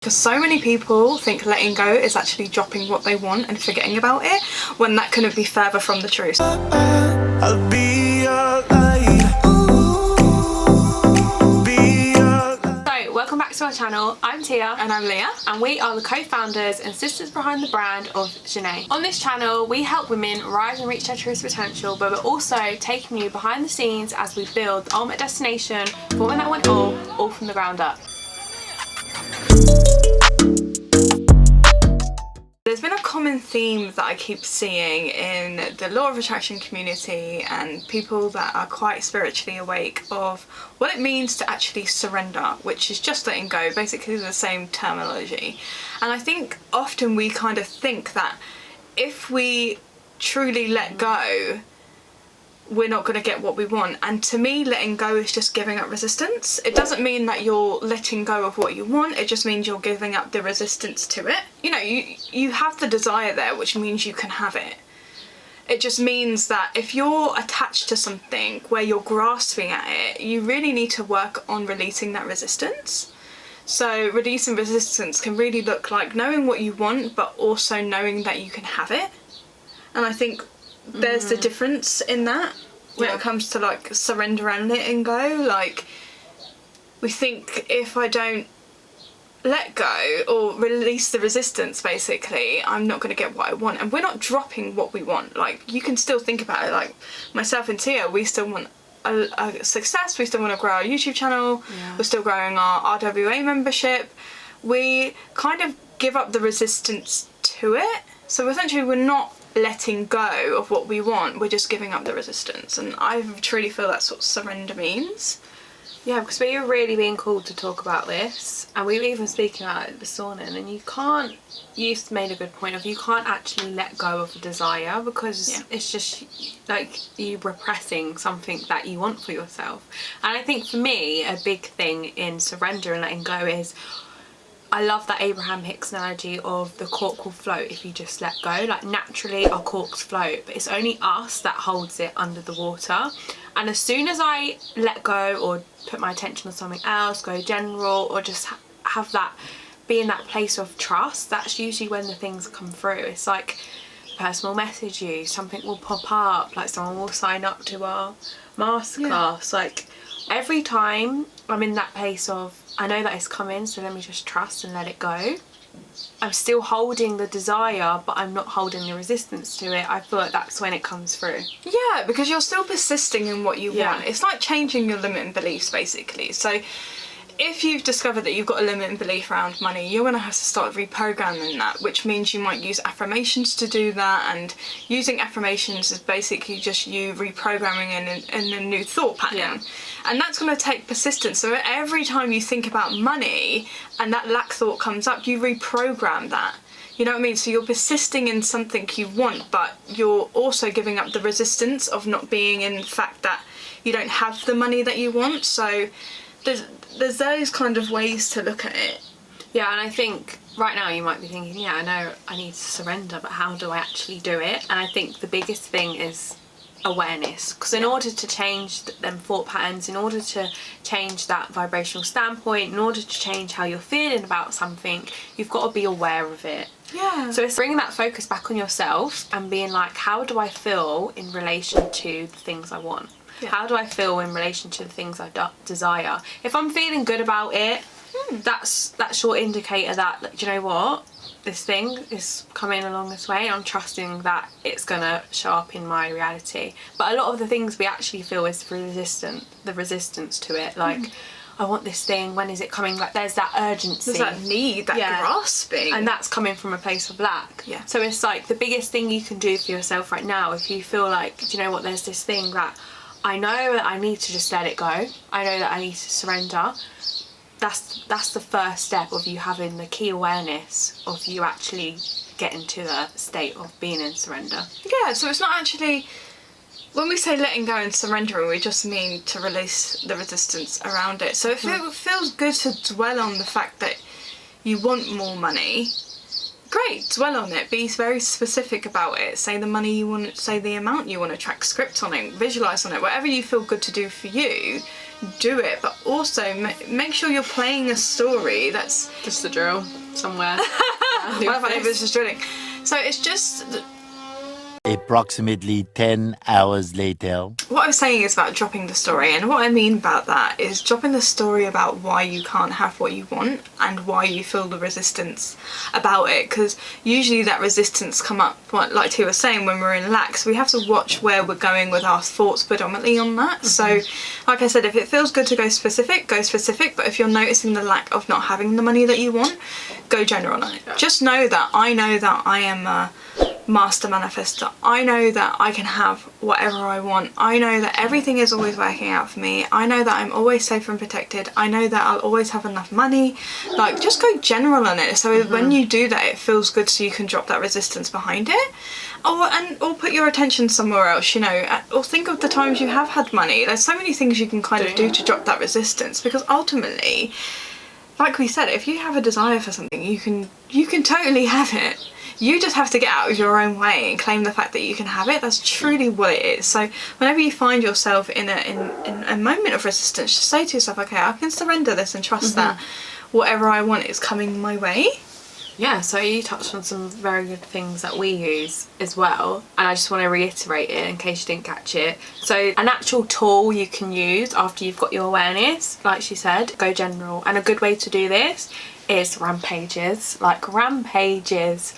Because so many people think letting go is actually dropping what they want and forgetting about it, when that couldn't be further from the truth. I'll be your light. So, welcome back to our channel. I'm Tia. And I'm Leah. And we are the co-founders and sisters behind the brand of Zhené. On this channel, we help women rise and reach their truest potential, but we're also taking you behind the scenes as we build the ultimate destination for women that want all from the ground up. There's been a common theme that I keep seeing in the law of attraction community and people that are quite spiritually awake of what it means to actually surrender, which is just letting go, basically the same terminology. And I think often we kind of think that if we truly let go, we're not going to get what we want. And to me, letting go is just giving up resistance. It doesn't mean that you're letting go of what you want, it just means you're giving up the resistance to it. You know, you have the desire there, which means you can have it. It just means that if you're attached to something where you're grasping at it, you really need to work on releasing that resistance. So releasing resistance can really look like knowing what you want, but also knowing that you can have it. And I think there's the difference in that when it comes to like surrender and letting go. Like, we think if I don't let go or release the resistance, basically I'm not going to get what I want, and we're not dropping what we want. Like, you can still think about it. Like myself and Tia, we still want a success, we still want to grow our YouTube channel, we're still growing our RWA membership. We kind of give up the resistance to it, so essentially we're not letting go of what we want, we're just giving up the resistance. And I truly feel that's what surrender means. Yeah, because we're really being called to talk about this, and we were even speaking about it this morning, and you've made a good point of, you can't actually let go of a desire, because it's just like you repressing something that you want for yourself. And I think for me, a big thing in surrender and letting go is, I love that Abraham Hicks analogy of the cork will float if you just let go. Like, naturally our corks float, but it's only us that holds it under the water. And as soon as I let go or put my attention on something else, go general, or just have that, be in that place of trust, that's usually when the things come through. It's like a person will message you, something will pop up, like someone will sign up to our masterclass. Like, every time I'm in that place of, I know that it's coming, so let me just trust and let it go. I'm still holding the desire, but I'm not holding the resistance to it. I feel like that's when it comes through. Yeah, because you're still persisting in what you want. It's like changing your limiting beliefs, basically. So if you've discovered that you've got a limiting belief around money, you're going to have to start reprogramming that, which means you might use affirmations to do that. And using affirmations is basically just you reprogramming in a new thought pattern. And that's going to take persistence. So every time you think about money and that lack thought comes up, you reprogram that. You know what I mean? So you're persisting in something you want, but you're also giving up the resistance of not being in the fact that you don't have the money that you want. So there's those kind of ways to look at it. Yeah, and I think right now you might be thinking, yeah, I know I need to surrender, but how do I actually do it? And I think the biggest thing is awareness, because in order to change them thought patterns, in order to change that vibrational standpoint, in order to change how you're feeling about something, you've got to be aware of it. Yeah. So it's bringing that focus back on yourself and being like, how do I feel in relation to the things I want? How do I feel in relation to the things I desire? If I'm feeling good about it, that's your indicator that, like, do you know what? This thing is coming along this way. I'm trusting that it's going to show up in my reality. But a lot of the things we actually feel is the resistance to it. Like, I want this thing, when is it coming? Like, there's that urgency. There's that need, that grasping. And that's coming from a place of lack. Yeah. So it's like the biggest thing you can do for yourself right now, if you feel like, do you know what, there's this thing that I know that I need to just let it go, I know that I need to surrender, that's the first step of you having the key awareness of you actually getting to the state of being in surrender. Yeah, so it's not actually, when we say letting go and surrendering, we just mean to release the resistance around it. So if it feels good to dwell on the fact that you want more money, great, dwell on it, be very specific about it, say the money you want, say the amount you want to track, script on it, visualise on it, whatever you feel good to do for you, do it, but also make sure you're playing a story that's just the drill somewhere. What if it's just drilling? So it's just approximately 10 hours later. what I'm saying is about dropping the story, and what I mean about that is dropping the story about why you can't have what you want and why you feel the resistance about it, because usually that resistance come up, like Tia was saying, when we're in lack. So we have to watch where we're going with our thoughts predominantly on that. So like I said, if it feels good to go specific, but if you're noticing the lack of not having the money that you want, go general on it. Just know that I am a master manifestor. I know that I can have whatever I want. I know that everything is always working out for me. I know that I'm always safe and protected. I know that I'll always have enough money. Like, just go general on it, so when you do that, it feels good, so you can drop that resistance behind it. Or put your attention somewhere else, you know, or think of the times you have had money. There's so many things you can kind of do to drop that resistance, because ultimately, like we said, if you have a desire for something, you can totally have it. You just have to get out of your own way and claim the fact that you can have it. That's truly what it is. So whenever you find yourself in a moment of resistance, just say to yourself, okay, I can surrender this and trust that whatever I want is coming my way. Yeah, so you touched on some very good things that we use as well, and I just want to reiterate it in case you didn't me it. So an actual tool you can use after you've got your awareness, like she said, go general. And a good way to do this is rampages. Like, rampages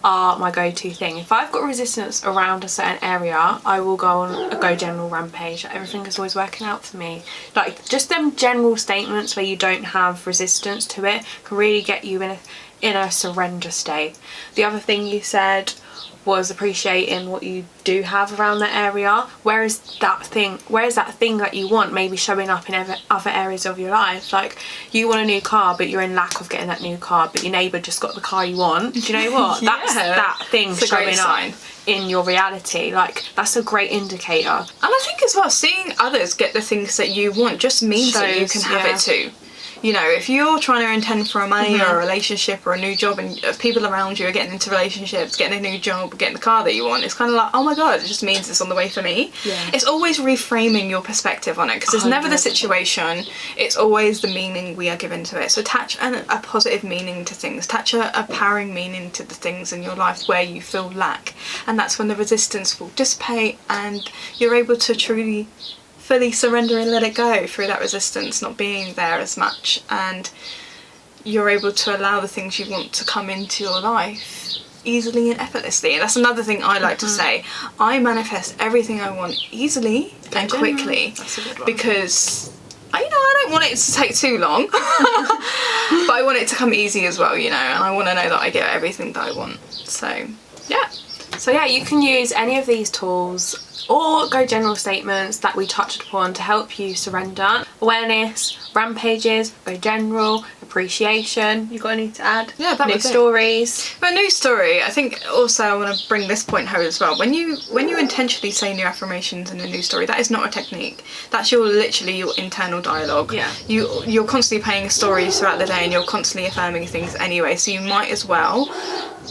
are my go-to thing. If I've got resistance around a certain area, I will go on a go general rampage. Everything is always working out for me. Like, just them general statements where you don't have resistance to it can really get you in a surrender state. The other thing you said was appreciating what you do have around that area. Where is that thing that you want maybe showing up in other areas of your life? Like, you want a new car, but you're in lack of getting that new car, but your neighbour just got the car you want. Do you know what? Yeah. That's that thing showing up in your reality. Like, that's a great indicator. And I think as well, seeing others get the things that you want just means that you can have it too. You know, if you're trying to intend for a money or a relationship or a new job, and people around you are getting into relationships, getting a new job, getting the car that you want, it's kind of like, oh my god, it just means it's on the way for me. Yeah. It's always reframing your perspective on it, because it's never the situation, it's always the meaning we are given to it. So attach a positive meaning to things, attach a powering meaning to the things in your life where you feel lack, and that's when the resistance will dissipate and you're able to truly fully surrender and let it go through that resistance not being there as much, and you're able to allow the things you want to come into your life easily and effortlessly. And that's another thing I like to say. I manifest everything I want easily and quickly. That's a good one. Because I don't want it to take too long, but I want it to come easy as well, you know, and I want to know that I get everything that I want. So yeah, you can use any of these tools or go general statements that we touched upon to help you surrender. Awareness, rampages, go general, appreciation. You got anything to add? Yeah, that new was it. stories. But a new story, I think also I want to bring this point home as well. When you intentionally say new affirmations in a new story, that is not a technique. That's literally your internal dialogue. Yeah. You're constantly playing stories throughout the day, and you're constantly affirming things anyway. So you might as well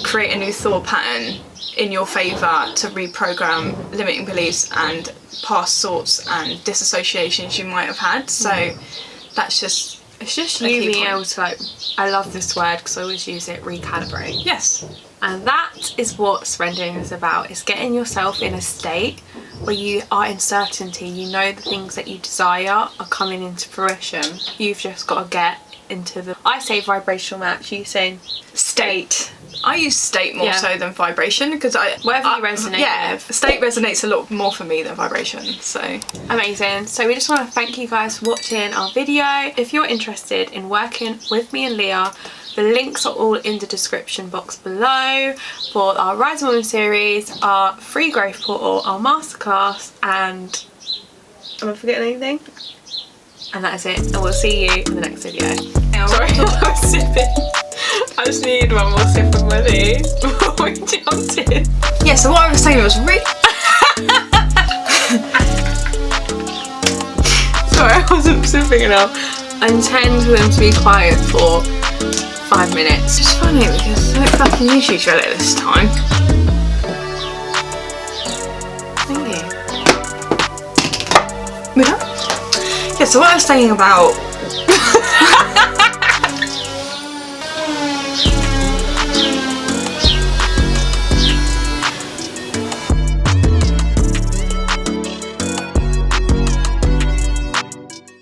create a new thought pattern in your favour to reprogram limiting beliefs and past thoughts and disassociations you might have had. So it's just you being able to, like, I love this word because I always use it, recalibrate. Yes. And that is what surrendering is about. It's getting yourself in a state where you are in certainty. You know the things that you desire are coming into fruition. You've just got to get into the, I say vibrational match, you say state. I use state more so than vibration, because whatever you resonate with. State resonates a lot more for me than vibration. So amazing. So we just want to thank you guys for watching our video. If you're interested in working with me and Leah, the links are all in the description box below for our Rise Woman series, our free growth portal, our masterclass, and am I forgetting anything? And that is it, and we'll see you in the next video. Sorry, I was sipping. I just need one more sip of my tea before we jumped in. yeah, so what I was saying was Sorry, I wasn't sipping enough. I intend for them to be quiet for 5 minutes. It's funny because I don't fucking usually drill it this time. Thank you. We done? Yeah, so what I was saying about